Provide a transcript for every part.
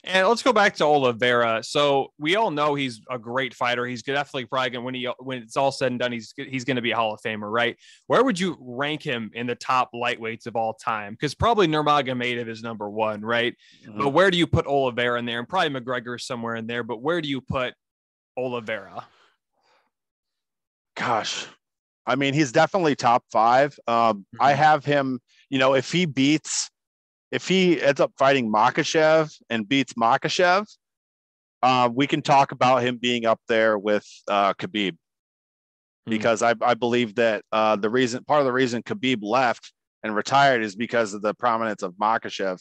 And let's go back to Olivera. So we all know he's a great fighter. He's definitely probably going to, when it's all said and done, he's going to be a Hall of Famer, right? Where would you rank him in the top lightweights of all time? Because probably Nurmagomedov is number one, right? Mm-hmm. But where do you put Olivera in there? And probably McGregor somewhere in there. But where do you put Olivera? Gosh, I mean, he's definitely top five. I have him, if he ends up fighting Makhachev and beats Makhachev, we can talk about him being up there with Khabib, because I believe that part of the reason Khabib left and retired is because of the prominence of Makhachev.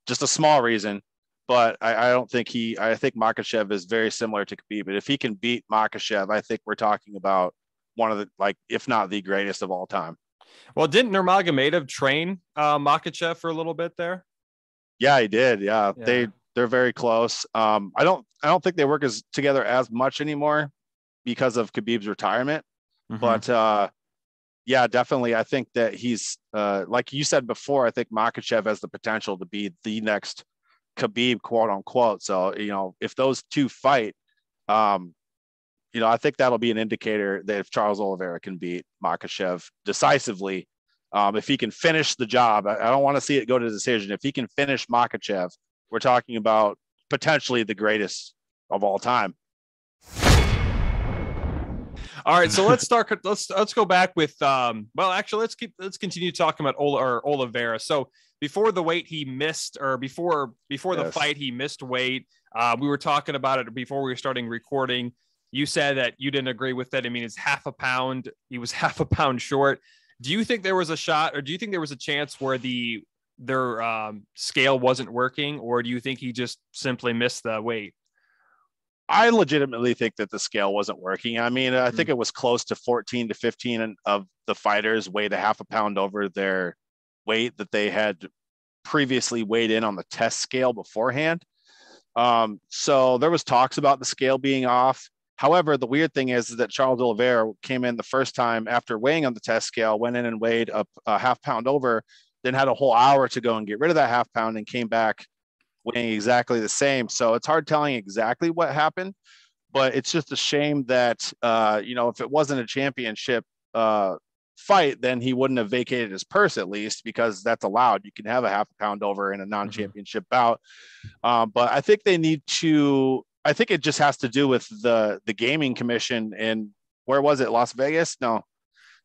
Just a small reason, but I think Makhachev is very similar to Khabib. But if he can beat Makhachev, I think we're talking about one of the, if not the greatest of all time. Well, didn't Nurmagomedov train Makhachev for a little bit there? Yeah, he did. Yeah. They're very close. I don't think they work together as much anymore because of Khabib's retirement. Mm-hmm. But yeah, definitely. I think that he's like you said before. I think Makhachev has the potential to be the next Khabib, quote unquote. So if those two fight, I think that'll be an indicator that if Charles Oliveira can beat Makhachev decisively, if he can finish the job, I don't want to see it go to decision. If he can finish Makhachev, we're talking about potentially the greatest of all time. All right, so let's go back with let's continue talking about Olivera. So before the weight he missed, or before the fight he missed weight, we were talking about it before we were starting recording. You said that you didn't agree with it. I mean, it's half a pound. He was half a pound short. Do you think there was a shot, or do you think there was a chance where their scale wasn't working, or do you think he just simply missed the weight? I legitimately think that the scale wasn't working. I mean, I think it was close to 14 to 15 of the fighters weighed a half a pound over their weight that they had previously weighed in on the test scale beforehand. So there was talks about the scale being off. However, the weird thing is that Charles Oliveira came in the first time after weighing on the test scale, went in and weighed up a half pound over, then had a whole hour to go and get rid of that half pound and came back weighing exactly the same. So it's hard telling exactly what happened, but it's just a shame that, if it wasn't a championship fight, then he wouldn't have vacated his purse, at least, because that's allowed. You can have a half a pound over in a non-championship bout. But I think I think it just has to do with the gaming commission in, where was it? Las Vegas? No,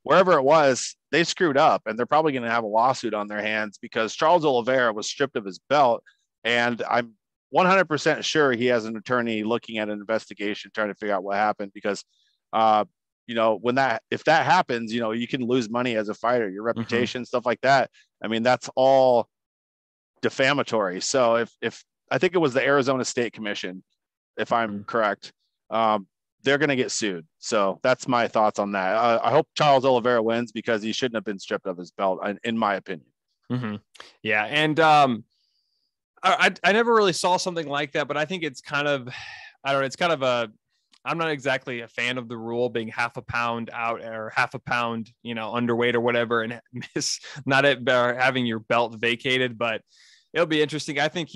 wherever it was, they screwed up, and they're probably going to have a lawsuit on their hands because Charles Oliveira was stripped of his belt. And I'm 100% sure he has an attorney looking at an investigation, trying to figure out what happened, because, if that happens, you can lose money as a fighter, your reputation, stuff like that. I mean, that's all defamatory. So if I think it was the Arizona State Commission, if I'm correct, they're going to get sued. So that's my thoughts on that. I hope Charles Oliveira wins, because he shouldn't have been stripped of his belt, in my opinion. Mm-hmm. Yeah. And I never really saw something like that, but I think it's kind of, I'm not exactly a fan of the rule being half a pound out or half a pound, underweight or whatever, and having your belt vacated, but it'll be interesting. I think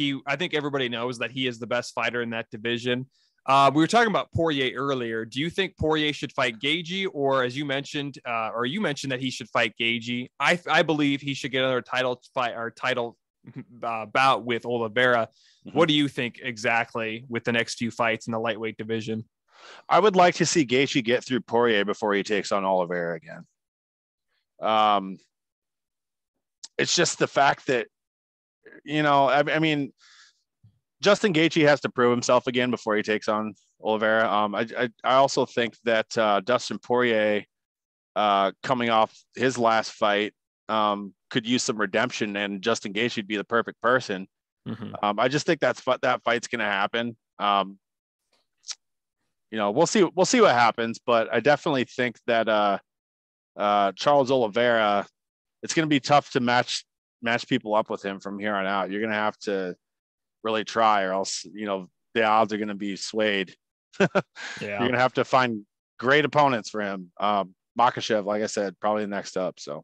everybody knows that he is the best fighter in that division. We were talking about Poirier earlier. Do you think Poirier should fight Gaethje, or as you mentioned, that he should fight Gaethje? I believe he should get another title fight or title bout with Olivera. What do you think exactly with the next few fights in the lightweight division? I would like to see Gaethje get through Poirier before he takes on Olivera again. It's just the fact that, I mean, Justin Gaethje has to prove himself again before he takes on Olivera. I also think that Dustin Poirier, coming off his last fight, could use some redemption, and Justin Gaethje would be the perfect person. I just think that fight's going to happen. We'll see what happens, but I definitely think that Charles Oliveira, it's going to be tough to match people up with him from here on out. You're going to have to really try, or else, the odds are going to be swayed. You're going to have to find great opponents for him. Makhachev, like I said, probably next up. So.